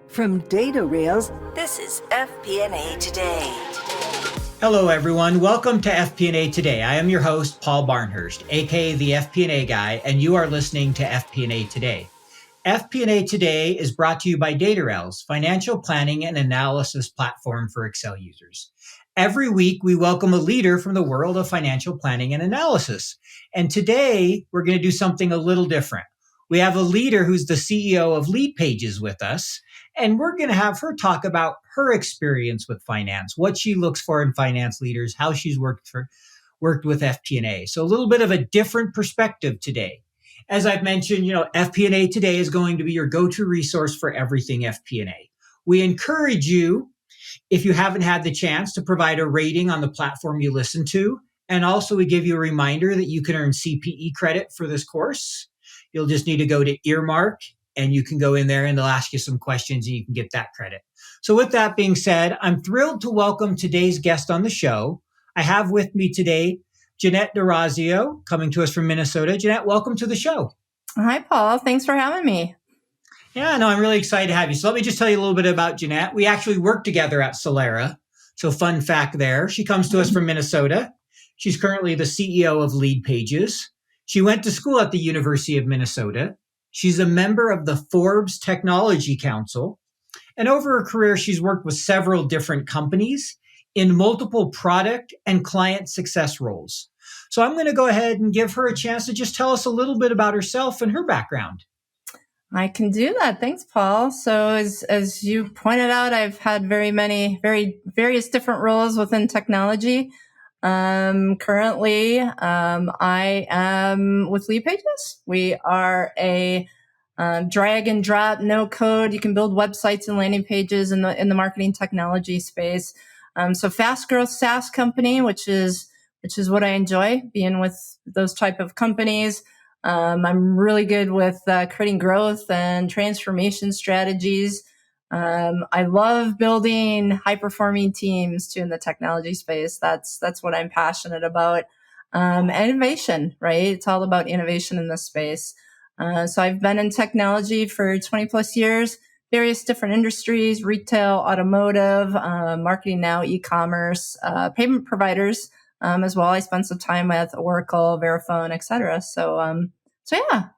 From Datarails, this is FP&A Today. Hello, everyone. Welcome to FP&A Today. I am your host, Paul Barnhurst, aka the FP&A Guy, and you are listening to FP&A Today. FP&A Today is brought to you by Datarails, financial planning and analysis platform for Excel users. Every week, we welcome a leader from the world of financial planning and analysis. And today, we're going to do something a little different. We have a leader who's the CEO of LeadPages with us, and we're going to have her talk about her experience with finance, what she looks for in finance leaders, how she's worked with FP&A. So a little bit of a different perspective today. As I've mentioned, FP&A Today is going to be your go-to resource for everything FP&A. We encourage you, if you haven't had the chance, to provide a rating on the platform you listen to. And also we give you a reminder that you can earn CPE credit for this course. You'll just need to go to Earmark and you can go in there and they'll ask you some questions and you can get that credit. So with that being said, I'm thrilled to welcome today's guest on the show. I have with me today Jeanette Dorazio, coming to us from Minnesota. Jeanette, welcome to the show. Hi, Paul. Thanks for having me. Yeah, no, I'm really excited to have you. So let me just tell you a little bit about Jeanette. We actually worked together at Solera. So fun fact there. She comes to us from Minnesota. She's currently the CEO of LeadPages. She went to school at the University of Minnesota. She's a member of the Forbes Technology Council. And over her career, she's worked with several different companies in multiple product and client success roles. So I'm going to go ahead and give her a chance to just tell us a little bit about herself and her background. I can do that. Thanks, Paul. So as you pointed out, I've had various different roles within technology. Currently, I am with LeadPages. We are a drag and drop, no code. You can build websites and landing pages in the marketing technology space. So fast growth SaaS company, which is what I enjoy, being with those type of companies. I'm really good with creating growth and transformation strategies. I love building high-performing teams too in the technology space. That's what I'm passionate about. And innovation, right? It's all about innovation in this space. So I've been in technology for 20 plus years, various different industries, retail, automotive, marketing now, e-commerce, payment providers as well. I spent some time with Oracle, Verifone, et cetera. So yeah,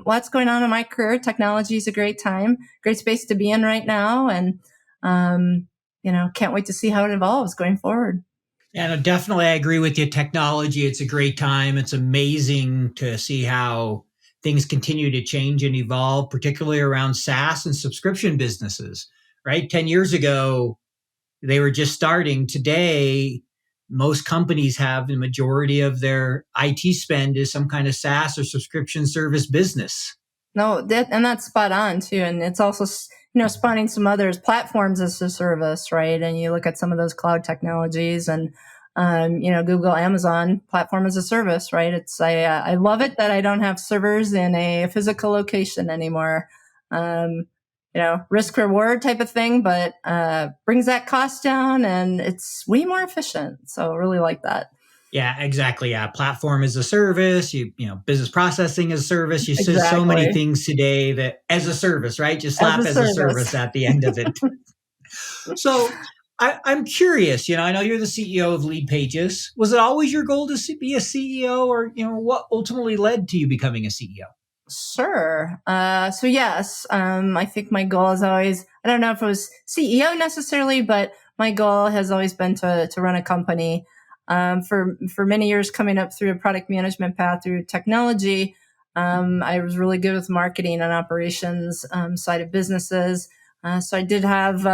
lots going on in my career. Technology is a great time, great space to be in right now. And, can't wait to see how it evolves going forward. Yeah, no, definitely. I agree with you. Technology, it's a great time. It's amazing to see how things continue to change and evolve, particularly around SaaS and subscription businesses, right? 10 years ago, they were just starting. Today, most companies have the majority of their IT spend is some kind of SaaS or subscription service business. No, that's spot on too. And it's also, spawning some others, platforms as a service, right? And you look at some of those cloud technologies and, Google, Amazon, platform as a service, right? I love it that I don't have servers in a physical location anymore. Risk reward type of thing, but brings that cost down and it's way more efficient. So really like that. Yeah, exactly. Yeah. Platform as a service, business processing as a service. You see Exactly. so many things today that as a service, right? Just slap as a service at the end of it. So I'm curious, I know you're the CEO of LeadPages. Was it always your goal to be a CEO or, what ultimately led to you becoming a CEO? Sure. So yes, I think my goal is always, I don't know if it was CEO necessarily, but my goal has always been to run a company. For many years coming up through a product management path through technology, I was really good with marketing and operations side of businesses. So I did have,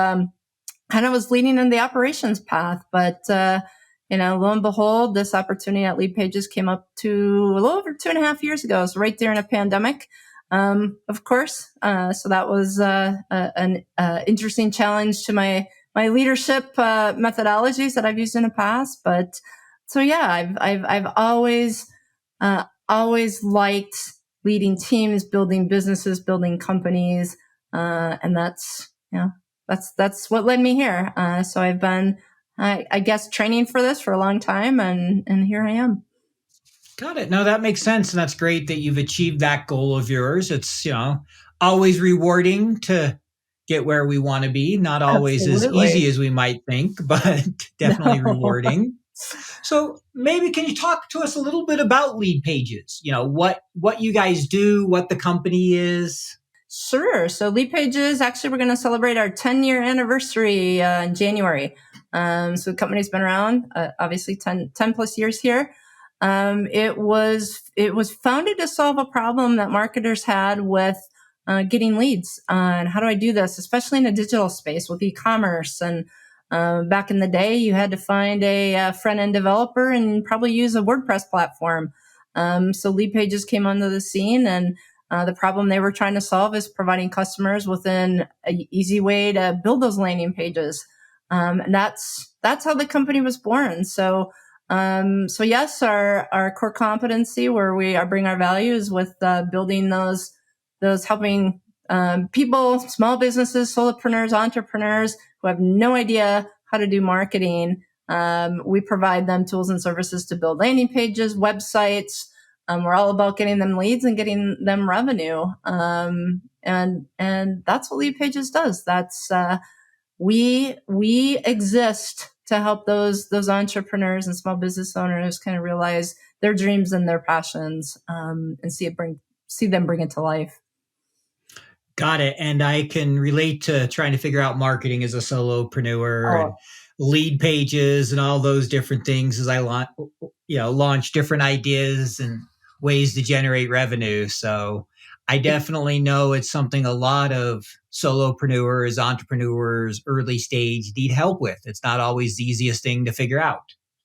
kind of was leading in the operations path, but, lo and behold, this opportunity at LeadPages came up to a little over 2.5 years ago. So right during a pandemic, of course. So that was an interesting challenge to my leadership methodologies that I've used in the past. But so yeah, I've always liked leading teams, building businesses, building companies, and that's what led me here. So I've been, I guess, training for this for a long time, and here I am. Got it. No, that makes sense. And that's great that you've achieved that goal of yours. It's, always rewarding to get where we want to be. Not always as Absolutely. easy as we might think, but definitely No. rewarding. So maybe can you talk to us a little bit about LeadPages? What you guys do, what the company is. Sure. So LeadPages, actually, we're going to celebrate our 10-year anniversary in January. So the company's been around, obviously 10 plus years here. It was founded to solve a problem that marketers had with getting leads. And how do I do this, especially in a digital space with e-commerce? And back in the day, you had to find a front-end developer and probably use a WordPress platform. So LeadPages came onto the scene, and the problem they were trying to solve is providing customers with an easy way to build those landing pages. And that's how the company was born. So yes, our core competency where we are bring our values with building those helping people, small businesses, solopreneurs, entrepreneurs who have no idea how to do marketing. We provide them tools and services to build landing pages, websites. We're all about getting them leads and getting them revenue. And that's what LeadPages does. That's we exist to help those entrepreneurs and small business owners kind of realize their dreams and their passions, and see them bring it to life. Got it. And I can relate to trying to figure out marketing as a solopreneur and Oh,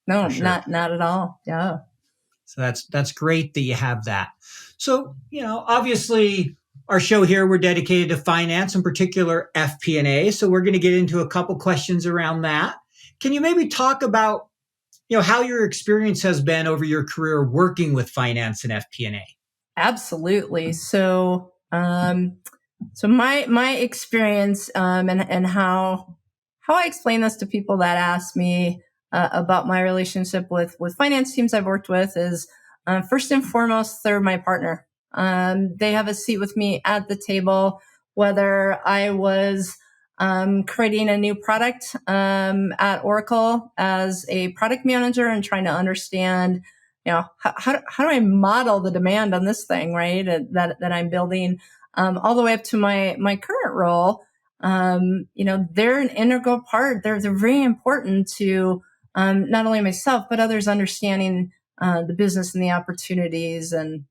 no, For sure. not at all. Yeah. So that's great that you have that. So, obviously our show here, we're dedicated to finance, in particular FP&A. So we're going to get into a couple questions around that. Can you maybe talk about, how your experience has been over your career working with finance and FP&A? Absolutely. So, so my experience, and how I explain this to people that ask me about my relationship with finance teams I've worked with is first and foremost, they're my partner. They have a seat with me at the table, whether I was creating a new product at Oracle as a product manager and trying to understand, how do I model the demand on this thing, right? That I'm building, all the way up to my current role. They're an integral part. They're very important to not only myself but others understanding the business and the opportunities, and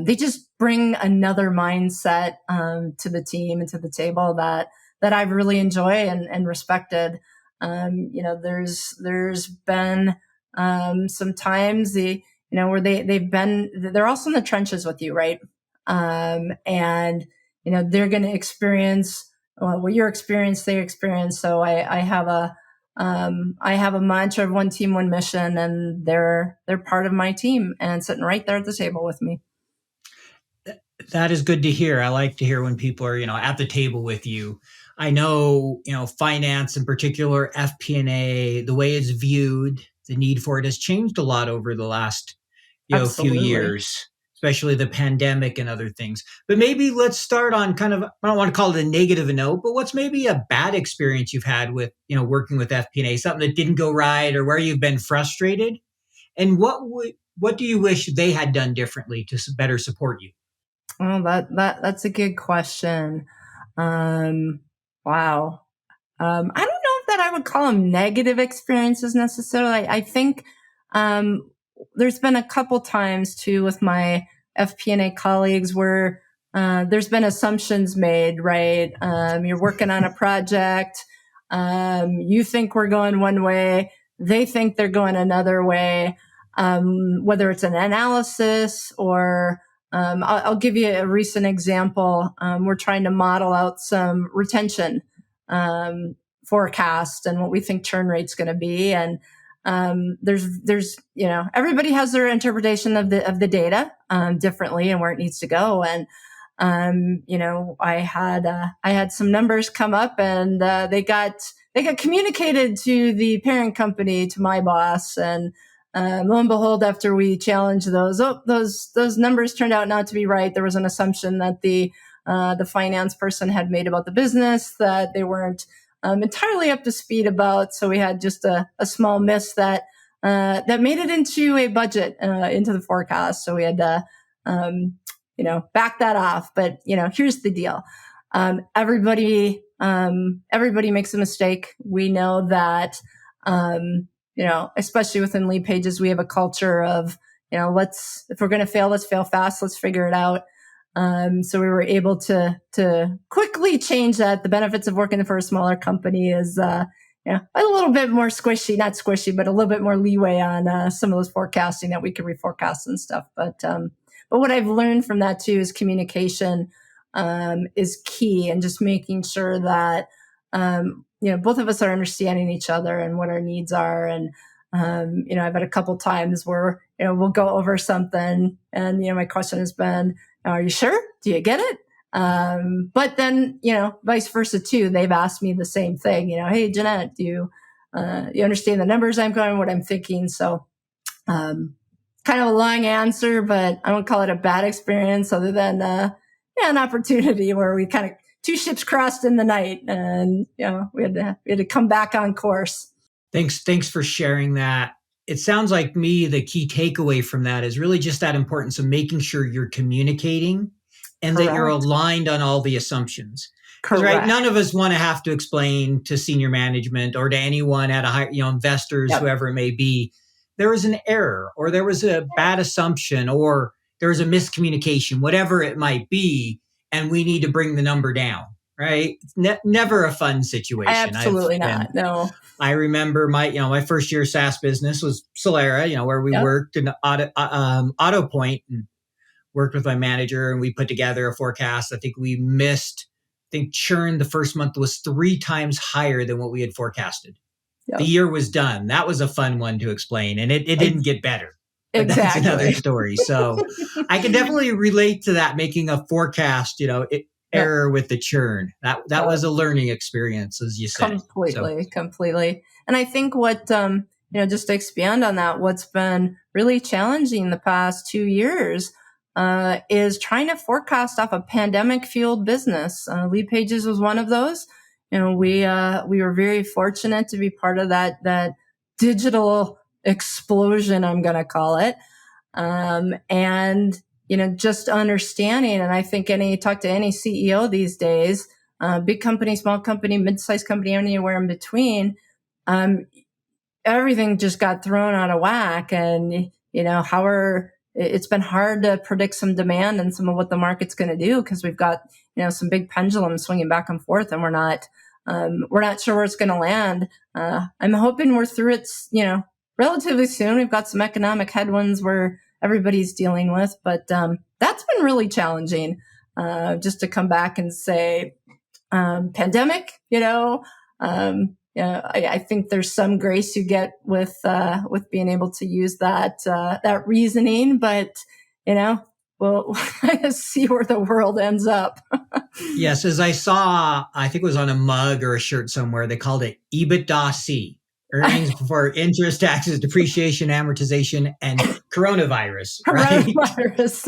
they just bring another mindset to the team and to the table that I really enjoy and respected. There's been some times where they're also in the trenches with you, right? And they're going to experience what your experience, they experience. So I have a mantra of one team, one mission, and they're part of my team and sitting right there at the table with me. That is good to hear. I like to hear when people are, at the table with you. I know, finance, in particular FP&A, the way it's viewed, the need for it has changed a lot over the last, few Absolutely. years, especially the pandemic and other things. But maybe let's start on kind of, I don't want to call it a negative note, but what's maybe a bad experience you've had with, working with FP&A, something that didn't go right or where you've been frustrated? And what do you wish they had done differently to better support you? Well, that's a good question. Wow. I don't know if that I would call them negative experiences necessarily. I think there's been a couple times too with my FP&A colleagues where there's been assumptions made, right? You're working on a project. You think we're going one way. They think they're going another way. Whether it's an analysis or I'll give you a recent example. We're trying to model out some retention forecast and what we think churn rate's going to be. And there's everybody has their interpretation of the data differently and where it needs to go. And I had some numbers come up and they got communicated to the parent company, to my boss, and lo and behold, after we challenged those numbers turned out not to be right. There was an assumption that the the finance person had made about the business that they weren't entirely up to speed about. So we had just a small miss that made it into a budget, into the forecast. So we had to, back that off. But, here's the deal. Everybody makes a mistake. We know that, especially within LeadPages, we have a culture of, if we're going to fail, let's fail fast. Let's figure it out. So we were able to quickly change that. The benefits of working for a smaller company is, a little bit more squishy, not squishy, but a little bit more leeway on some of those forecasting that we can reforecast and stuff. But what I've learned from that too is communication is key, and just making sure that both of us are understanding each other and what our needs are. And I've had a couple times where we'll go over something, and my question has been, "Are you sure? Do you get it?" But then, vice versa too. They've asked me the same thing. "Hey, Jeanette, do you understand the numbers I'm going, what I'm thinking?" So, kind of a long answer, but I won't call it a bad experience, other than an opportunity where we kind of two ships crossed in the night, and we had to come back on course. Thanks for sharing that. It sounds like the key takeaway from that is really just that importance of making sure you're communicating and Correct. that you're aligned on all the assumptions. Because Correct. none of us want to have to explain to senior management or to anyone at a high, investors, Yep. whoever it may be, there was an error or there was a bad assumption or there was a miscommunication, whatever it might be, and we need to bring the number down. Right? It's never a fun situation. Absolutely not. No. I remember my first year SaaS business was Solera, where we worked in Auto Point, and worked with my manager, and we put together a forecast. I think churn the first month was 3 times higher than what we had forecasted. Yep. The year was done. That was a fun one to explain, and it didn't get better. But exactly. That's another story. So I can definitely relate to that, making a forecast, error with the churn. That was a learning experience, as you said. Completely. And I think what, just to expand on that, what's been really challenging the past 2 years is trying to forecast off a pandemic-fueled business. LeadPages was one of those. We were very fortunate to be part of that digital explosion, I'm going to call it. And just understanding, and I think talk to any CEO these days, big company, small company, mid-sized company, anywhere in between, everything just got thrown out of whack. And, it's been hard to predict some demand and some of what the market's going to do, because we've got, some big pendulums swinging back and forth, and we're not sure where it's going to land. I'm hoping we're through it, relatively soon. We've got some economic headwinds where everybody's dealing with, but that's been really challenging, just to come back and say, pandemic, I think there's some grace you get with being able to use that reasoning, but we'll see where the world ends up. Yes, as I saw, I think it was on a mug or a shirt somewhere, they called it EBITDA-C. Earnings before interest, taxes, depreciation, amortization, and coronavirus. Right? Coronavirus.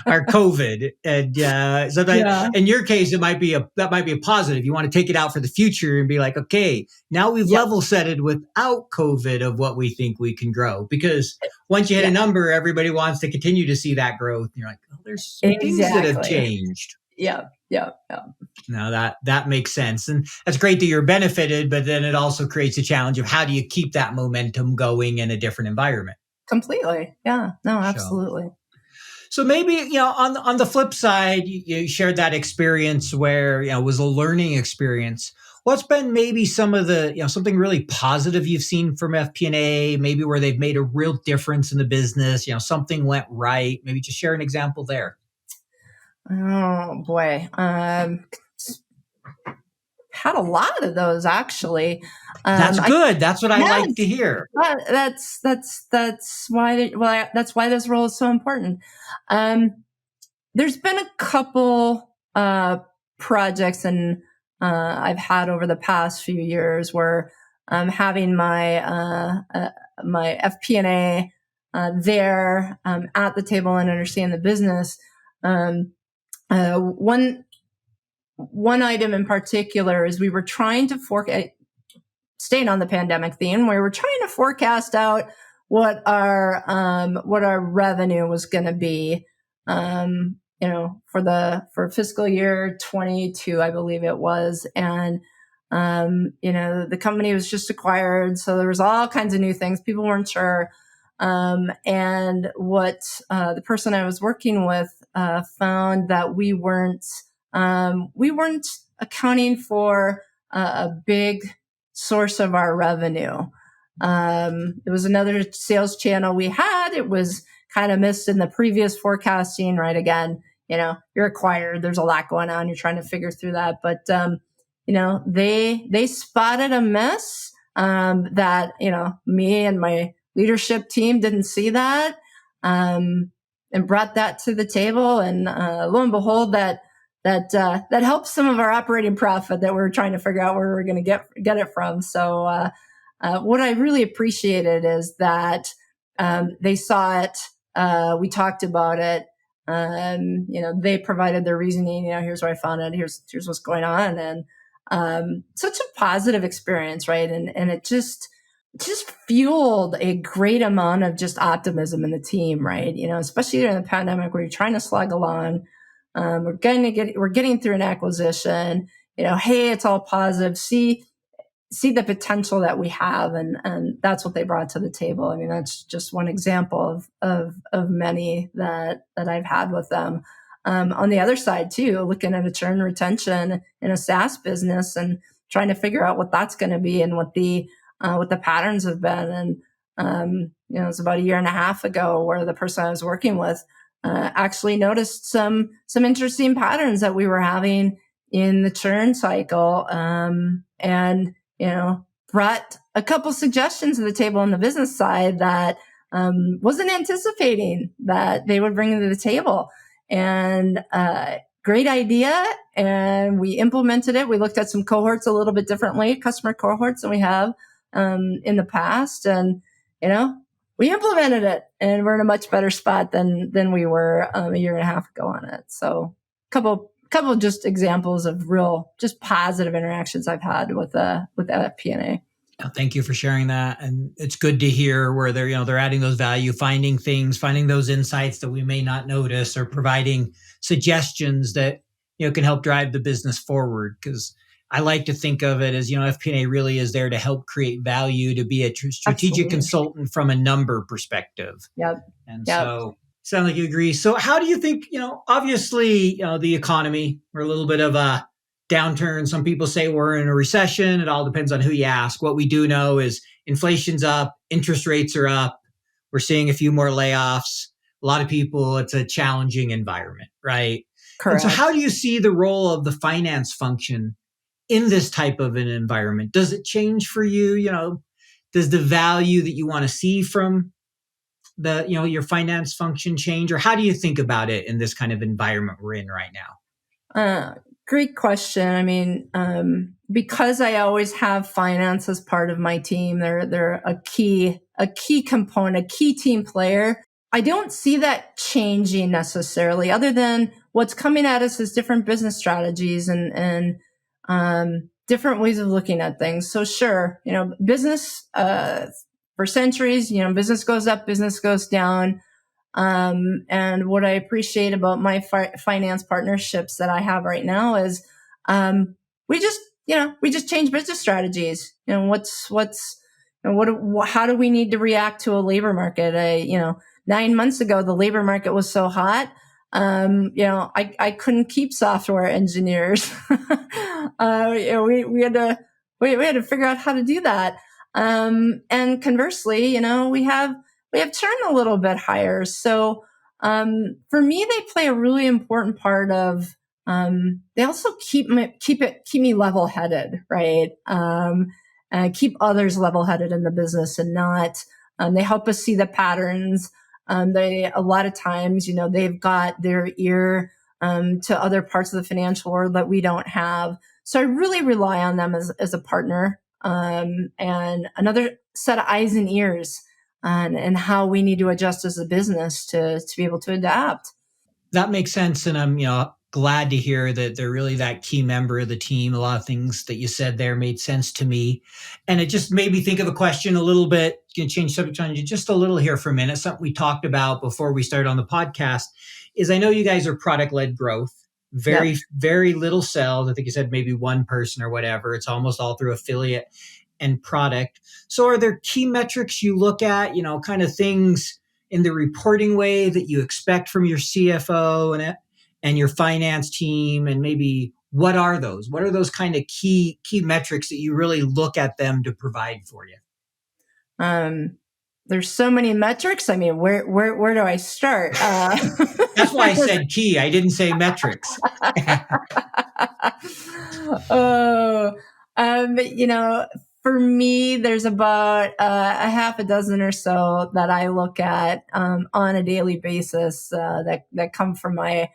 Or COVID. And in your case, that might be a positive. You want to take it out for the future and be like, okay, now we've level setted without COVID of what we think we can grow. Because once you hit a number, everybody wants to continue to see that growth. And you're like, oh, there's some things that have changed. Yeah. No, that makes sense. And that's great that you're benefited, but then it also creates a challenge of how do you keep that momentum going in a different environment? Completely. Yeah. No, absolutely. So maybe, on the flip side, you shared that experience where, it was a learning experience. What's been maybe some of the, something really positive you've seen from FP&A, maybe where they've made a real difference in the business, something went right, maybe just share an example there. Oh boy. Had a lot of those, actually. That's good. That's what I like to hear. That's why this role is so important. There's been a couple projects and I've had over the past few years where having my my FP&A there at the table and understand the business. One one item in particular is we were trying to forecast, staying on the pandemic theme, we were trying to forecast out what our revenue was going to be, for fiscal year 22, I believe it was. And, the company was just acquired. So there was all kinds of new things. People weren't sure. And what the person I was working with found that we weren't accounting for a big source of our revenue. It was another sales channel we had. It was kind of missed in the previous forecasting, right? Again, you're acquired. There's a lot going on. You're trying to figure through that. But, they spotted a miss that, me and my leadership team didn't see that and brought that to the table. And lo and behold, that helps some of our operating profit that we're trying to figure out where we're going to get it from. So what I really appreciated is that they saw it. We talked about it. They provided their reasoning. Here's where I found it. Here's what's going on, and such a positive experience, right? And it just fueled a great amount of just optimism in the team, right? Especially during the pandemic where you're trying to slug along. We're getting through an acquisition. Hey, it's all positive. See the potential that we have, and that's what they brought to the table. I mean, that's just one example of many that I've had with them. On the other side too, looking at a churn retention in a SaaS business and trying to figure out what that's going to be and what the patterns have been. And it was about a year and a half ago where the person I was working with actually noticed some interesting patterns that we were having in the churn cycle, and brought a couple suggestions to the table on the business side that wasn't anticipating that they would bring to the table. And great idea. And we implemented it. We looked at some cohorts a little bit differently, customer cohorts than we have in the past. And, we implemented it, and we're in a much better spot than we were a year and a half ago on it. So couple just examples of real, just positive interactions I've had with FP&A. Thank you for sharing that. And it's good to hear where they're adding those value, finding those insights that we may not notice, or providing suggestions that, can help drive the business forward. Because I like to think of it as, FP&A really is there to help create value, to be a strategic consultant from a number perspective. Yep. And so sound like you agree. So how do you think, obviously, the economy, we're a little bit of a downturn. Some people say we're in a recession. It all depends on who you ask. What we do know is inflation's up, interest rates are up. We're seeing a few more layoffs. A lot of people, it's a challenging environment, right? Correct. And so how do you see the role of the finance function in this type of an environment? Does it change for you? Does the value that you want to see from your finance function change? Or how do you think about it in this kind of environment we're in right now? Great question. I mean, because I always have finance as part of my team, they're a key component, a key team player. I don't see that changing necessarily, other than what's coming at us is different business strategies and different ways of looking at things. So sure, business for centuries, business goes up, business goes down. And what I appreciate about my finance partnerships that I have right now is, we just change business strategies. How do we need to react to a labor market? 9 months ago, the labor market was so hot. I couldn't keep software engineers. We had to figure out how to do that. And conversely, we have churn a little bit higher. So, for me, they play a really important part of, they also keep me level-headed, right? And keep others level-headed in the business and not, they help us see the patterns. A lot of times, they've got their ear, to other parts of the financial world that we don't have. So I really rely on them as a partner, and another set of eyes and ears and how we need to adjust as a business to be able to adapt. That makes sense. And glad to hear that they're really that key member of the team. A lot of things that you said there made sense to me. And it just made me think of a question a little bit. Going to change subject on you just a little here for a minute. Something we talked about before we started on the podcast is I know you guys are product-led growth, Yep. very little sales. I think you said maybe one person or whatever. It's almost all through affiliate and product. So are there key metrics you look at, kind of things in the reporting way that you expect from your CFO and your finance team? And maybe what are those? What are those kind of key metrics that you really look at them to provide for you? There's so many metrics. I mean, where do I start? That's why I said key. I didn't say metrics. Oh, for me, there's about a half a dozen or so that I look at on a daily basis that come from my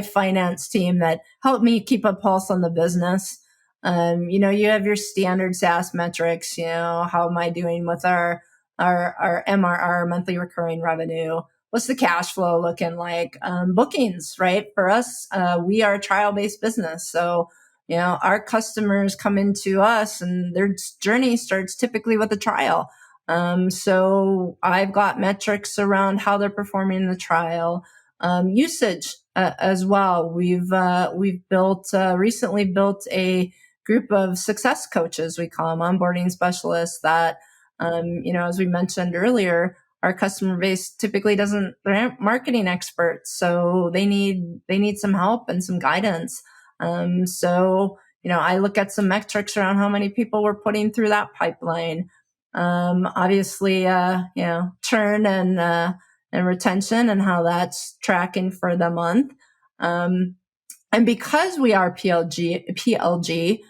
finance team that help me keep a pulse on the business. You have your standard SaaS metrics. How am I doing with our MRR, monthly recurring revenue? What's the cash flow looking like? Bookings, right? For us, we are a trial-based business. So, our customers come into us and their journey starts typically with a trial. So I've got metrics around how they're performing in the trial. Usage as well. We've recently built a group of success coaches, we call them onboarding specialists, that as we mentioned earlier, our customer base typically they're marketing experts, so they need some help and some guidance. So I look at some metrics around how many people we're putting through that pipeline. Obviously, churn and retention and how that's tracking for the month. And because we are PLG,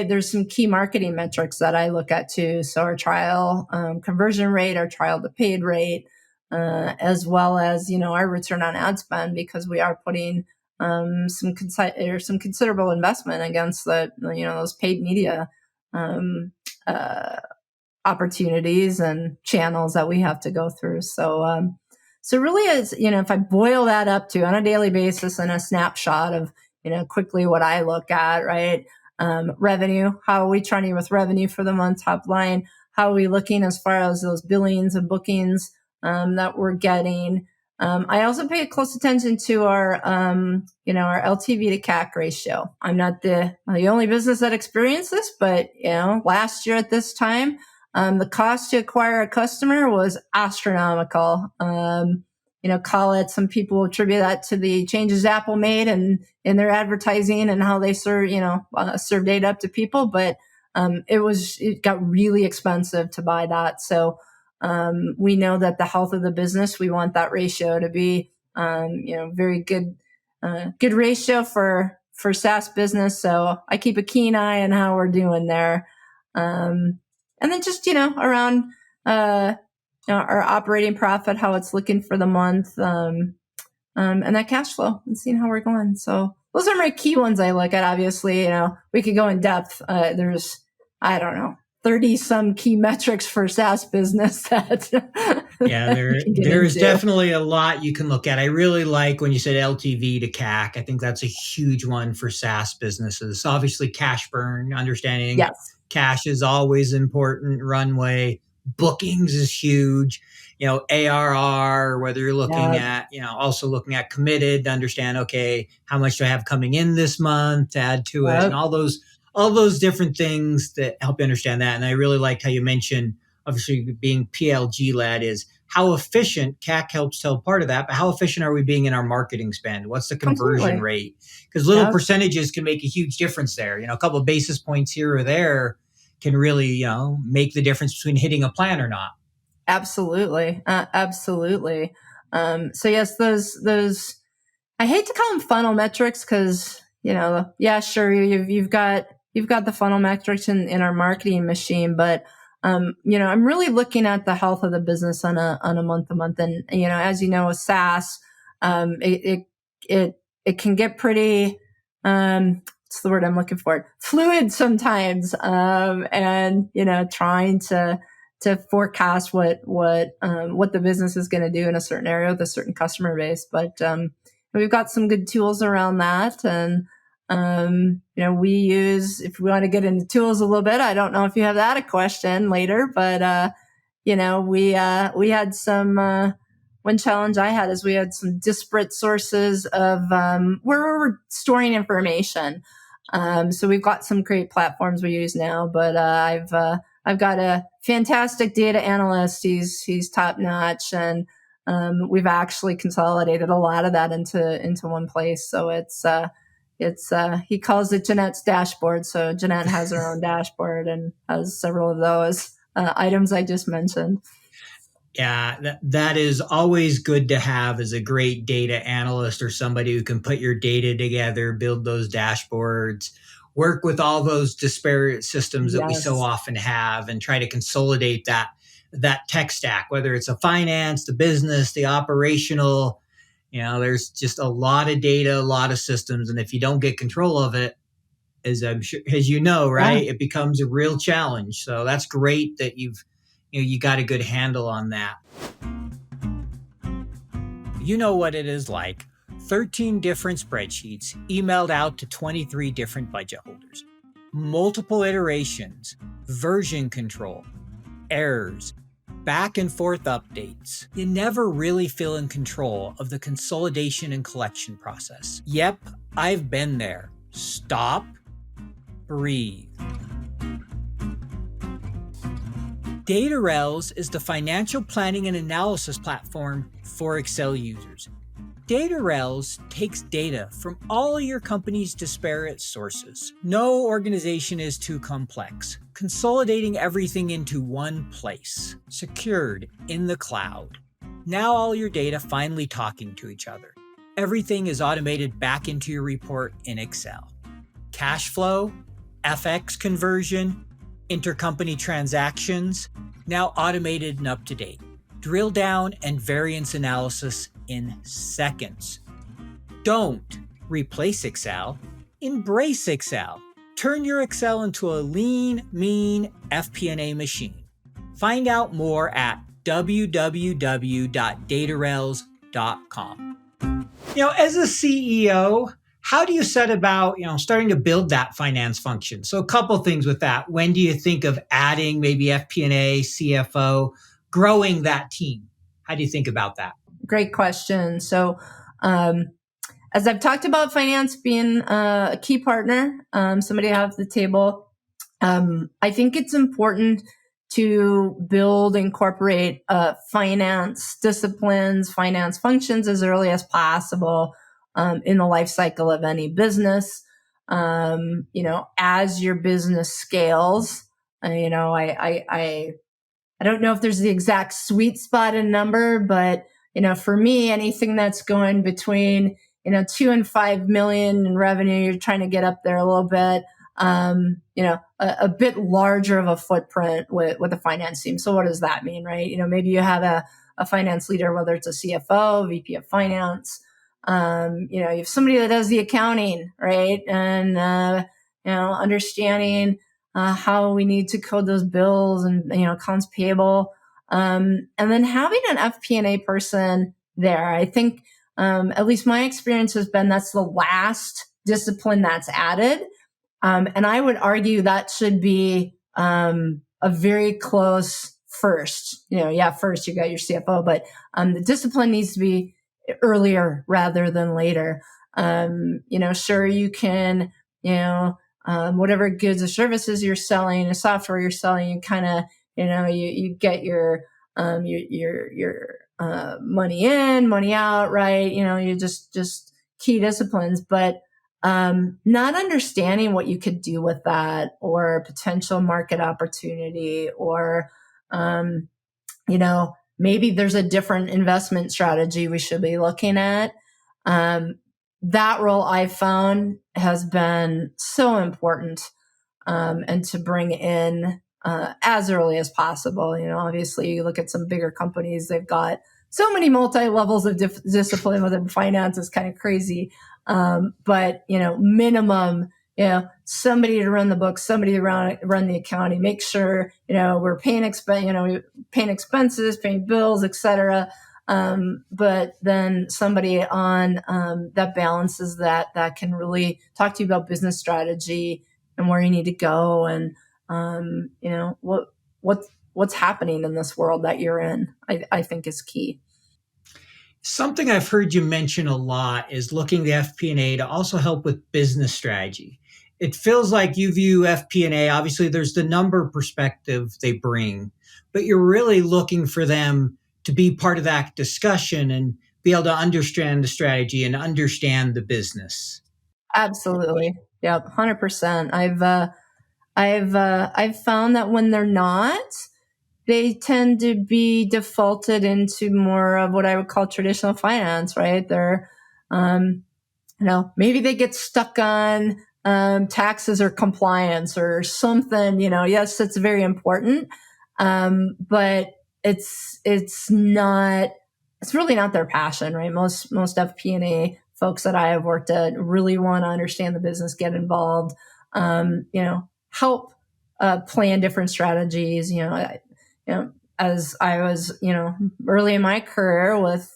there's some key marketing metrics that I look at too. So our trial conversion rate, our trial to paid rate, as well as our return on ad spend, because we are putting some considerable investment against those paid media opportunities and channels that we have to go through. So really, is if I boil that up to on a daily basis and a snapshot of quickly what I look at, right? Revenue, how are we trending with revenue for the month, top line? How are we looking as far as those billings and bookings that we're getting? I also pay close attention to our LTV to CAC ratio. I'm not the only business that experienced this, but last year at this time, the cost to acquire a customer was astronomical. Call it, some people attribute that to the changes Apple made and in their advertising and how they serve data up to people. But it got really expensive to buy that. So we know that the health of the business, we want that ratio to be, very good ratio for SaaS business. So I keep a keen eye on how we're doing there. And then just, around, our operating profit, how it's looking for the month, and that cash flow and seeing how we're going. So those are my key ones I look at. Obviously, we could go in depth. There's, 30 some key metrics for SaaS business that yeah, there's definitely a lot you can look at. I really like when you said LTV to CAC. I think that's a huge one for SaaS businesses. Obviously, cash burn, understanding yes. Cash is always important. Runway, bookings is huge. ARR, whether you're looking at, also looking at committed to understand, okay, how much do I have coming in this month to add to it, and all those different things that help you understand that. And I really liked how you mentioned, obviously being PLG led, is how efficient CAC helps tell part of that, but how efficient are we being in our marketing spend? What's the conversion rate? Because little percentages can make a huge difference there. A couple of basis points here or there can really, make the difference between hitting a plan or not. Absolutely. Absolutely. So yes, those, I hate to call them funnel metrics because, sure, you've got the funnel metrics in our marketing machine, but I'm really looking at the health of the business on a month to month. And, as you know, with SaaS, it can get pretty, what's the word I'm looking for? Fluid sometimes. And, trying to forecast what the business is going to do in a certain area with a certain customer base. But, we've got some good tools around that. And, we use, if we want to get into tools a little bit, I don't know if you have that a question later, but, we had some, one challenge I had is we had some disparate sources of where we're storing information. So we've got some great platforms we use now, but I've got a fantastic data analyst. He's top notch, and we've actually consolidated a lot of that into one place. So it's he calls it Jeanette's dashboard. So Jeanette has her own dashboard and has several of those items I just mentioned. Yeah, that is always good to have as a great data analyst or somebody who can put your data together, build those dashboards, work with all those disparate systems that we so often have, and try to consolidate that tech stack, whether it's a finance, the business, the operational. There's just a lot of data, a lot of systems, and if you don't get control of it, as I'm sure, as you know, right, it becomes a real challenge. So that's great that you got a good handle on that. You know what it is like. 13 different spreadsheets emailed out to 23 different budget holders. Multiple iterations, version control, errors, back and forth updates. You never really feel in control of the consolidation and collection process. Yep, I've been there. Stop, breathe. Datarails is the financial planning and analysis platform for Excel users. Datarails takes data from all your company's disparate sources. No organization is too complex, consolidating everything into one place, secured in the cloud. Now all your data finally talking to each other. Everything is automated back into your report in Excel. Cash flow, FX conversion, intercompany transactions, now automated and up to date. Drill down and variance analysis in seconds. Don't replace Excel, embrace Excel. Turn your Excel into a lean, mean FP&A machine. Find out more at www.datarails.com. As a CEO, how do you set about, starting to build that finance function? So a couple things with that. When do you think of adding maybe FP&A, CFO, growing that team? How do you think about that? Great question. So, as I've talked about finance being a key partner, somebody to have at the table, I think it's important to build, incorporate finance disciplines, finance functions as early as possible in the life cycle of any business. As your business scales, I don't know if there's the exact sweet spot in number, but for me, anything that's going between 2 and 5 million in revenue, you're trying to get up there a little bit. A bit larger of a footprint with a finance team. So what does that mean, right? Maybe you have a finance leader, whether it's a CFO, VP of finance. You have somebody that does the accounting, right? And, understanding how we need to code those bills and, accounts payable. And then having an FP&A person there, I think, at least my experience has been that's the last discipline that's added. And I would argue that should be a very close first. First you got your CFO, but the discipline needs to be earlier rather than later. Sure, you can, whatever goods or services you're selling, the software you're selling, you kind of, you get your money in, money out, right? You just key disciplines, but not understanding what you could do with that or potential market opportunity or, maybe there's a different investment strategy we should be looking at. That role I found has been so important, and to bring in as early as possible. Obviously you look at some bigger companies, they've got so many multi-levels of discipline within finance is kind of crazy. But minimum, somebody to run the books, somebody to run the accounting, make sure, we're paying expenses, paying bills, et cetera. But then somebody on that balances that can really talk to you about business strategy and where you need to go, and what's happening in this world that you're in. I think is key. Something I've heard you mention a lot is looking to FP&A to also help with business strategy. It feels like you view FP&A, obviously there's the number perspective they bring, but you're really looking for them to be part of that discussion and be able to understand the strategy and understand the business. Absolutely. Yep. 100%. I've found that when they're not, they tend to be defaulted into more of what I would call traditional finance, right? They're, maybe they get stuck on taxes or compliance or something. Yes, it's very important, but it's not. It's really not their passion, right? Most FP&A folks that I have worked at really want to understand the business, get involved, help plan different strategies. As I was, early in my career with,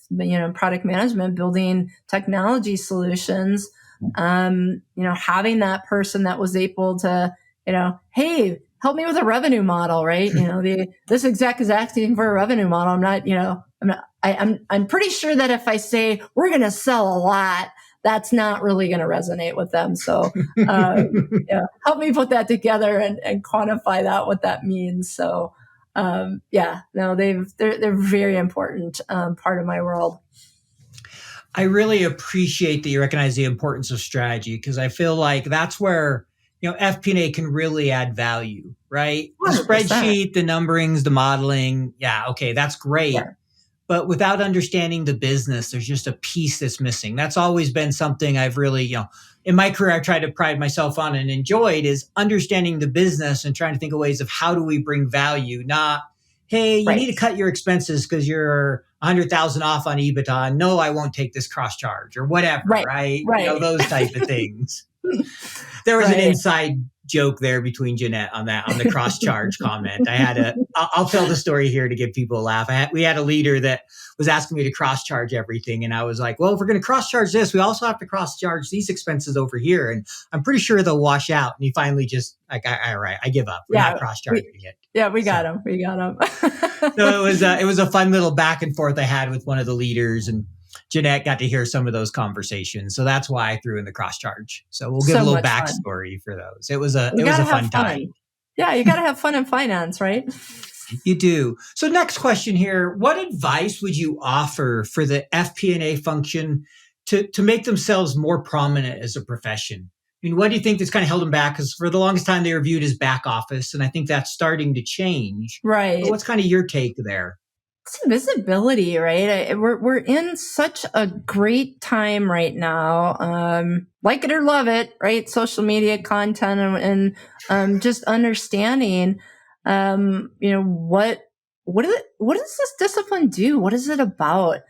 product management, building technology solutions, having that person that was able to, hey, help me with a revenue model, right? This exec is asking for a revenue model. I'm pretty sure that if I say we're going to sell a lot, that's not really going to resonate with them. So, help me put that together and quantify that, what that means. So, they're very important part of my world. I really appreciate that you recognize the importance of strategy, because I feel like that's where FP&A can really add value, right? 100%. The spreadsheet, the numberings, the modeling, okay, that's great. Yeah. But without understanding the business, there's just a piece that's missing. That's always been something I've really, in my career, I've tried to pride myself on and enjoyed, is understanding the business and trying to think of ways of how do we bring value, not, hey, you Right. need to cut your expenses because you're 100,000 off on EBITDA. No, I won't take this cross charge or whatever, right? Those type of things. There was an inside joke there between Jeanette on the cross charge comment. I'll tell the story here to give people a laugh. We had a leader that was asking me to cross charge everything. And I was like, well, if we're going to cross charge this, we also have to cross charge these expenses over here. And I'm pretty sure they'll wash out. And he finally just all right, I give up. We're not cross charging it. Yeah, we got him. We got him. So it was a fun little back and forth I had with one of the leaders, and Jeanette got to hear some of those conversations. So that's why I threw in the cross charge. So we'll give a little backstory for those. It was a fun time. Yeah, you got to have fun in finance, right? You do. So next question here, what advice would you offer for the FP&A function to make themselves more prominent as a profession? I mean, what do you think that's kind of held them back? Because for the longest time, they were viewed as back office, and I think that's starting to change. Right. But what's kind of your take there? It's visibility, right? We're in such a great time right now. Like it or love it, right? Social media content and just understanding, what does this discipline do? What is it about?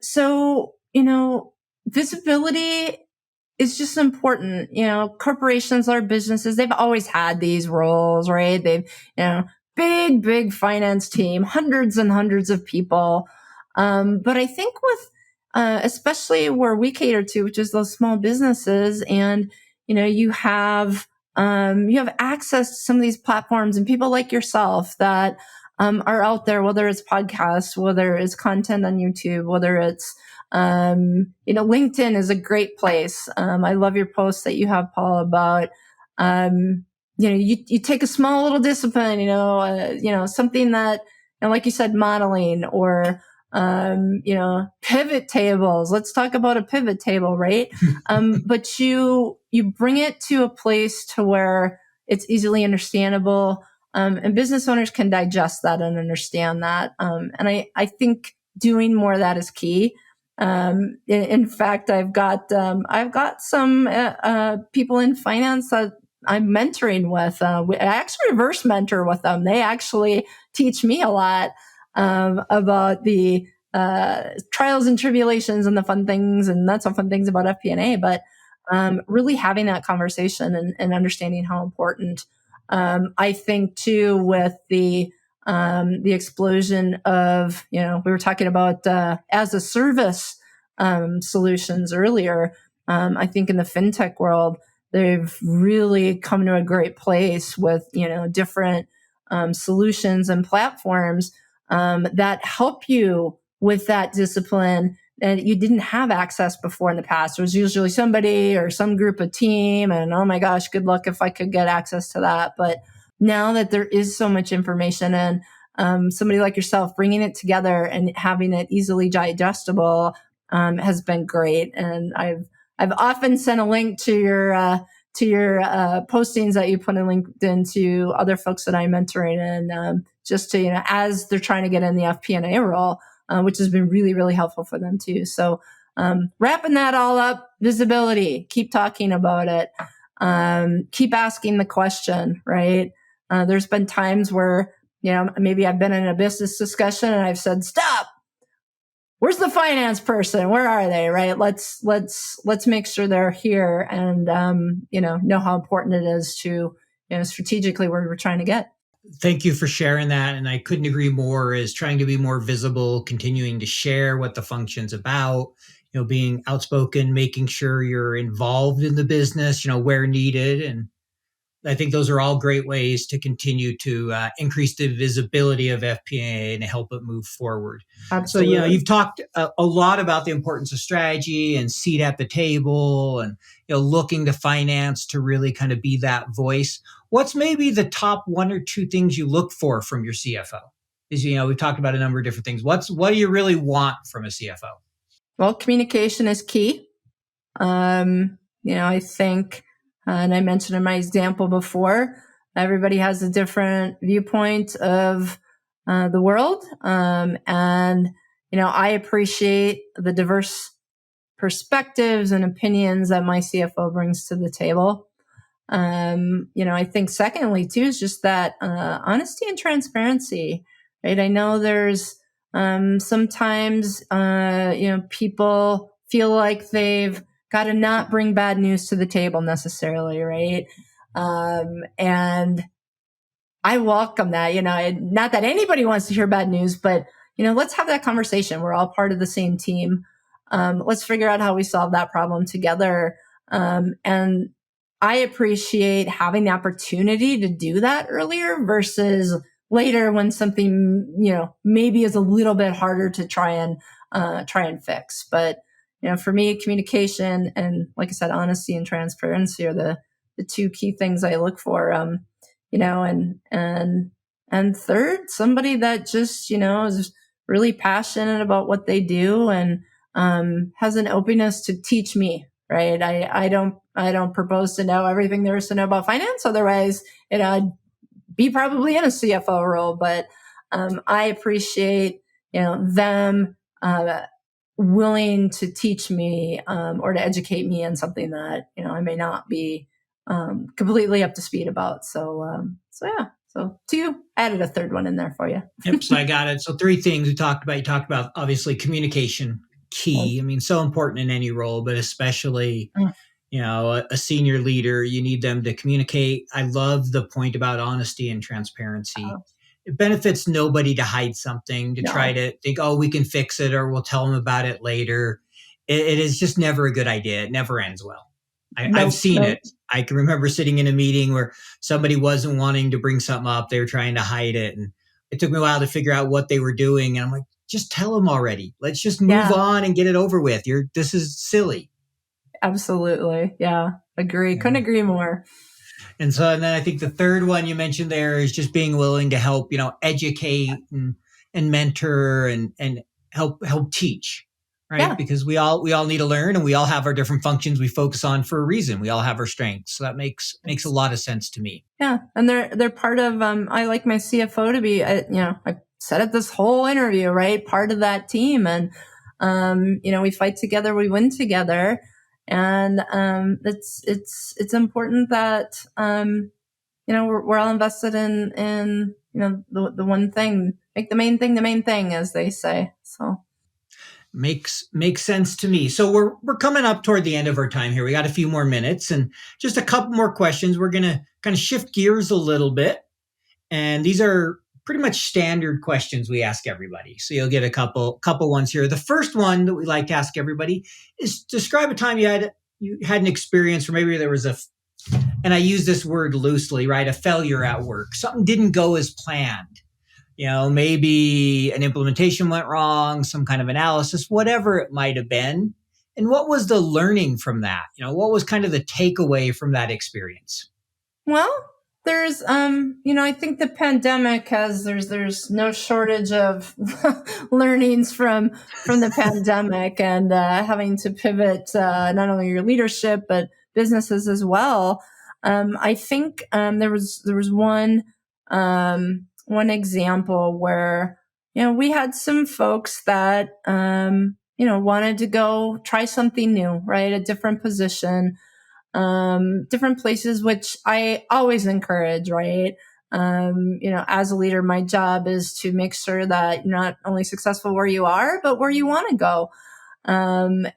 So visibility is just important. Corporations or businesses, they've always had these roles, right? They've, big finance team, hundreds and hundreds of people. But I think with, especially where we cater to, which is those small businesses, and, you have access to some of these platforms and people like yourself that, are out there, whether it's podcasts, whether it's content on YouTube, whether it's, LinkedIn is a great place. I love your post that you have, Paul, about, you take a small little discipline, something that, like you said, modeling or, pivot tables. Let's talk about a pivot table, right? But you bring it to a place to where it's easily understandable, and business owners can digest that and understand that. And I think doing more of that is key. In fact, I've got some people in finance that I'm mentoring with. I actually reverse mentor with them. They actually teach me a lot about the trials and tribulations and the fun things, and not so fun things about FP&A, but really having that conversation and understanding how important. I think too with the the explosion of, we were talking about as a service solutions earlier. I think in the fintech world, they've really come to a great place with, different solutions and platforms that help you with that discipline that you didn't have access before in the past. It was usually somebody or some group of team, and oh my gosh, good luck if I could get access to that. But now that there is so much information and somebody like yourself bringing it together and having it easily digestible has been great. And I've often sent a link to your postings that you put in LinkedIn to other folks that I'm mentoring, and just to, as they're trying to get in the FP&A role, which has been really, really helpful for them too. So wrapping that all up, visibility, keep talking about it, keep asking the question, right? There's been times where, maybe I've been in a business discussion and I've said, stop. Where's the finance person? Where are they? Right? Let's make sure they're here and, know how important it is to, strategically where we're trying to get. Thank you for sharing that. And I couldn't agree more, is trying to be more visible, continuing to share what the function's about, being outspoken, making sure you're involved in the business, where needed. And I think those are all great ways to continue to increase the visibility of FP&A and help it move forward. Absolutely. So, you've talked a lot about the importance of strategy and seat at the table and, looking to finance to really kind of be that voice. What's maybe the top one or two things you look for from your CFO? Is, we've talked about a number of different things. What do you really want from a CFO? Well, communication is key. I think, and I mentioned in my example before, everybody has a different viewpoint of the world. I appreciate the diverse perspectives and opinions that my CFO brings to the table. I think secondly too is just that honesty and transparency, right? I know there's sometimes people feel like they've got to not bring bad news to the table necessarily, right? And I welcome that. Not that anybody wants to hear bad news, but let's have that conversation. We're all part of the same team. Let's figure out how we solve that problem together. And I appreciate having the opportunity to do that earlier versus later when something, maybe is a little bit harder to try and fix. But, for me, communication and, like I said, honesty and transparency are the two key things I look for. And third, somebody that just, is really passionate about what they do and has an openness to teach me. Right. I don't propose to know everything there is to know about finance. Otherwise, I'd be probably in a CFO role. But I appreciate, them willing to teach me or to educate me on something that, I may not be completely up to speed about. So yeah. So two, added a third one in there for you. Yep. So I got it. So three things we talked about. You talked about obviously communication, key. I mean, so important in any role, but especially, a senior leader, you need them to communicate. I love the point about honesty and transparency. It benefits nobody to hide something, to try to think, oh, we can fix it or we'll tell them about it later. It is just never a good idea. It never ends well. I've seen it. I can remember sitting in a meeting where somebody wasn't wanting to bring something up. They were trying to hide it. And it took me a while to figure out what they were doing. And I'm like, just tell them already. Let's just move on and get it over with. This is silly. Absolutely. Yeah. Agree. Couldn't agree more. And then I think the third one you mentioned there is just being willing to help, educate and mentor and help teach. Right. Yeah. Because we all need to learn, and we all have our different functions we focus on for a reason. We all have our strengths. So that makes a lot of sense to me. Yeah. And they're part of, I like my CFO to be, I said it this whole interview, right? Part of that team. And, we fight together, we win together. And, it's important that, we're all invested in, the one thing, make the main thing, as they say. So. Makes sense to me. So we're coming up toward the end of our time here. We got a few more minutes and just a couple more questions. We're going to kind of shift gears a little bit. And these are pretty much standard questions we ask everybody. So you'll get a couple ones here. The first one that we like to ask everybody is describe a time you had an experience, or maybe there was and I use this word loosely, right? A failure at work. Something didn't go as planned. Maybe an implementation went wrong, some kind of analysis, whatever it might have been. And what was the learning from that? What was kind of the takeaway from that experience? Well, there's, I think the pandemic there's no shortage of learnings from the pandemic, and having to pivot not only your leadership but businesses as well. I think there was one example where we had some folks that wanted to go try something new, right? A different position. Different places, which I always encourage, right? As a leader, my job is to make sure that you're not only successful where you are, but where you want to go. And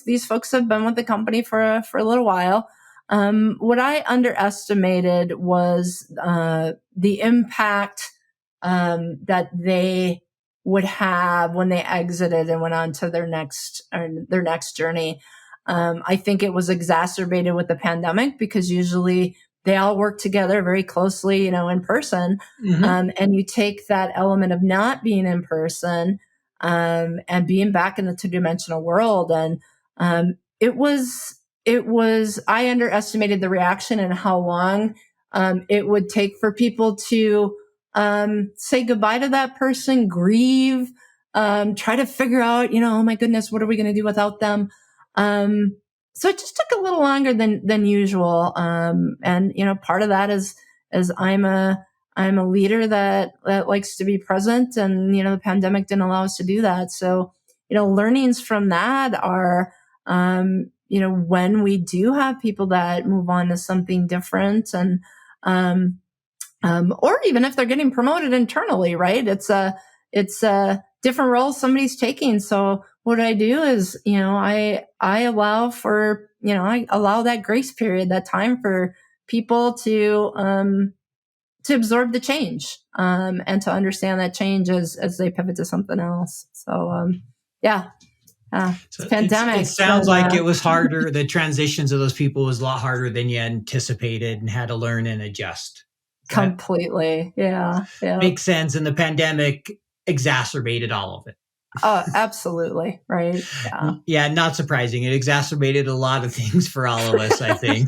these folks have been with the company for a little while. What I underestimated was the impact that they would have when they exited and went on to their next journey. I think it was exacerbated with the pandemic because usually they all work together very closely, in person. Mm-hmm. And you take that element of not being in person and being back in the two-dimensional world. And it was, I underestimated the reaction and how long it would take for people to say goodbye to that person, grieve, try to figure out, oh my goodness, what are we going to do without them? So it just took a little longer than usual. And part of that is I'm a leader that likes to be present, and the pandemic didn't allow us to do that. So learnings from that are when we do have people that move on to something different, and or even if they're getting promoted internally, right? It's a different role somebody's taking. So what I do is, I allow for, I allow that grace period, that time for people to absorb the change, and to understand that change as they pivot to something else. So, yeah. So it's pandemic. It sounds like it was harder. The transitions of those people was a lot harder than you anticipated and had to learn and adjust. Completely. Yeah. Makes sense. And the pandemic exacerbated all of it. Absolutely. Right. Yeah. Yeah. Not surprising. It exacerbated a lot of things for all of us, I think.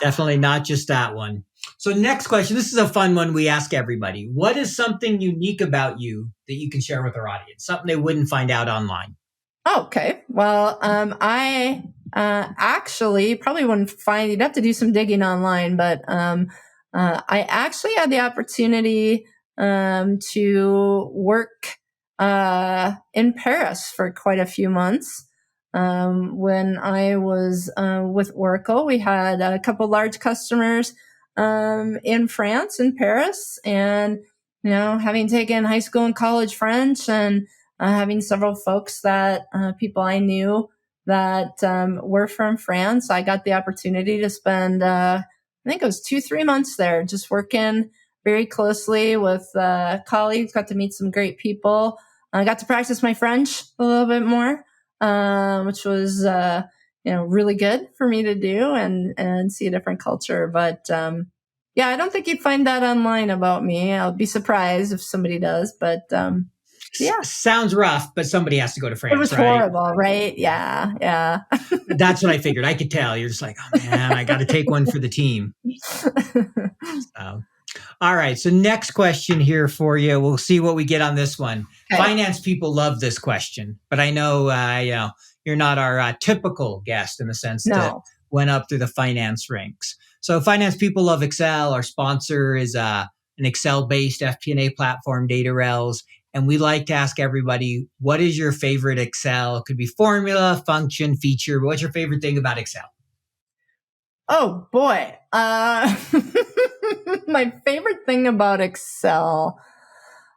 Definitely not just that one. So next question. This is a fun one we ask everybody. What is something unique about you that you can share with our audience? Something they wouldn't find out online? Okay. Well, I actually probably wouldn't find, you'd have to do some digging online, but I actually had the opportunity to work in Paris for quite a few months. When I was with Oracle, we had a couple large customers in France, in Paris, and having taken high school and college French, and having several folks that people I knew that were from France, I got the opportunity to spend I think it was 2-3 months there, just working very closely with colleagues. Got to meet some great people. I got to practice my French a little bit more, which was really good for me to do and see a different culture. But yeah, I don't think you'd find that online about me. I'll be surprised if somebody does. But yeah, sounds rough, but somebody has to go to France. It was horrible, right? Yeah. That's what I figured. I could tell. You're just like, oh man, I got to take one for the team. All right. So next question here for you. We'll see what we get on this one. Okay. Finance people love this question, but I know, you're not our typical guest in the sense that went up through the finance ranks. So finance people love Excel. Our sponsor is an Excel-based FP&A platform, Datarails. And we like to ask everybody, what is your favorite Excel? It could be formula, function, feature, but what's your favorite thing about Excel? Oh, boy. My favorite thing about Excel.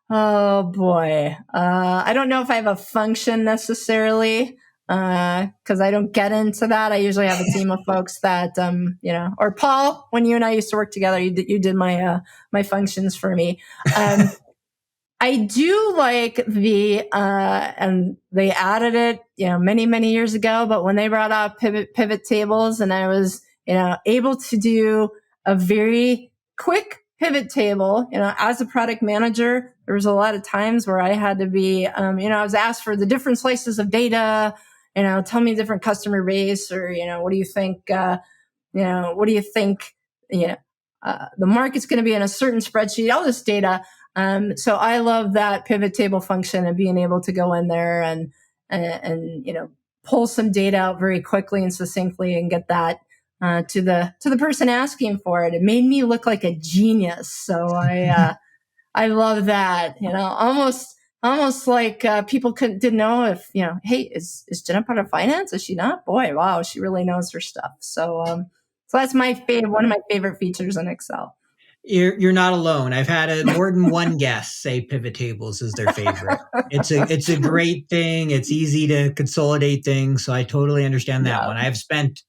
Oh, boy. I don't know if I have a function necessarily. because I don't get into that. I usually have a team of folks that, or Paul, when you and I used to work together, you did my functions for me. I do like and they added it, many, many years ago, but when they brought out pivot tables and I was, able to do a very quick pivot table, as a product manager, there was a lot of times where I had to be, I was asked for the different slices of data, tell me different customer base, or, what do you think, the market's going to be in a certain spreadsheet, all this data. So I love that pivot table function and being able to go in there and pull some data out very quickly and succinctly and get that to the person asking for it. It made me look like a genius. So I love that. Almost like people didn't know if hey, is Jeanette part of finance? Is she not? Boy, wow, she really knows her stuff. So that's one of my favorite features in Excel. You're not alone. I've had more than one guest say pivot tables is their favorite. It's a great thing. It's easy to consolidate things. So I totally understand that one. I've spent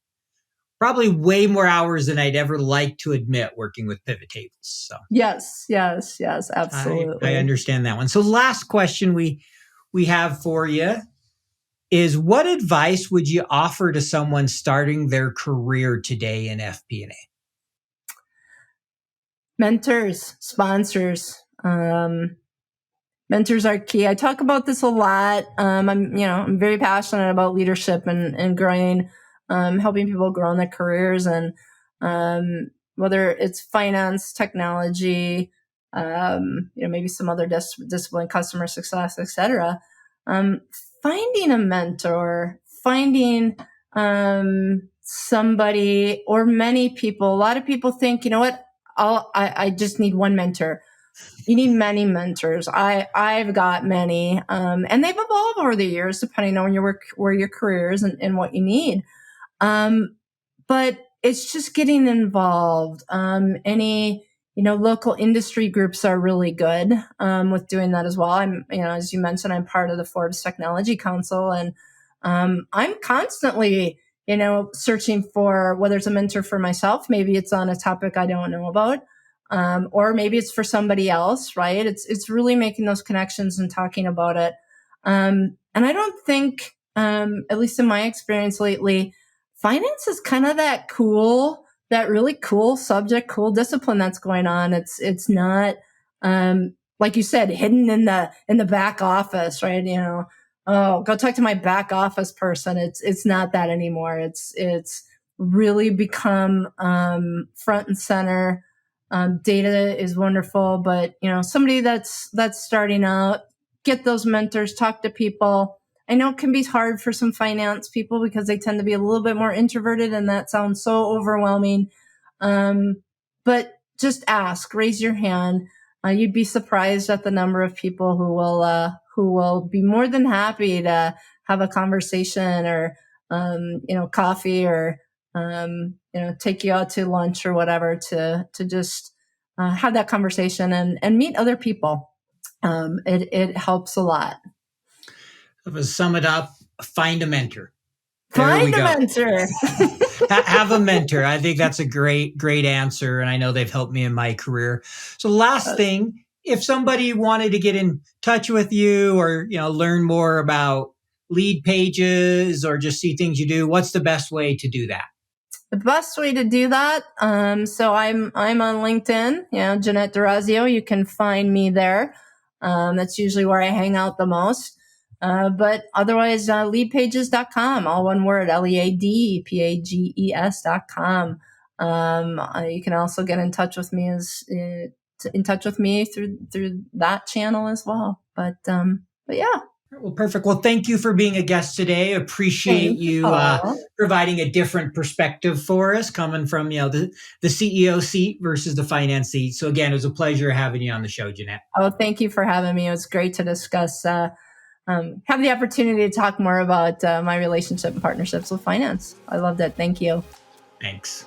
probably way more hours than I'd ever like to admit working with pivot tables. So yes, absolutely. I understand that one. So last question we have for you is, what advice would you offer to someone starting their career today in FP&A? Mentors, sponsors. Mentors are key. I talk about this a lot. I'm very passionate about leadership and growing, helping people grow in their careers, and whether it's finance, technology, maybe some other discipline, customer success, etc. Finding a mentor, finding somebody or many people. A lot of people think, I just need one mentor. You need many mentors. I've got many, and they've evolved over the years depending on where your career is and what you need. But it's just getting involved. Any local industry groups are really good with doing that as well. I'm as you mentioned, I'm part of the Forbes Technology Council, and I'm constantly searching for whether it's a mentor for myself. Maybe it's on a topic I don't know about, or maybe it's for somebody else, right? It's really making those connections and talking about it. And I don't think, at least in my experience lately, finance is kind of that really cool subject, cool discipline that's going on. It's not, like you said, hidden in the back office, right? Oh, go talk to my back office person. It's not that anymore. It's really become front and center. Data is wonderful, but somebody that's starting out, get those mentors, talk to people. I know it can be hard for some finance people because they tend to be a little bit more introverted, and that sounds so overwhelming. But just ask, raise your hand. You'd be surprised at the number of people who will be more than happy to have a conversation or, coffee or, take you out to lunch or whatever to just have that conversation and meet other people. It helps a lot. To sum it up, find a mentor. Find a mentor. Have a mentor. I think that's a great answer. And I know they've helped me in my career. So last thing, if somebody wanted to get in touch with you or, learn more about LeadPages or just see things you do, what's the best way to do that? The best way to do that. So I'm on LinkedIn, Jeanette Dorazio. You can find me there. That's usually where I hang out the most. But otherwise, LeadPages.com, all one word, LeadPages.com. You can also get in touch with me through that channel as well. But yeah. Well, perfect. Well, thank you for being a guest today. Appreciate you providing a different perspective for us, coming from the CEO seat versus the finance seat. So again, it was a pleasure having you on the show, Jeanette. Oh, thank you for having me. It was great to discuss, have the opportunity to talk more about my relationship and partnerships with finance. I loved it. Thank you. Thanks.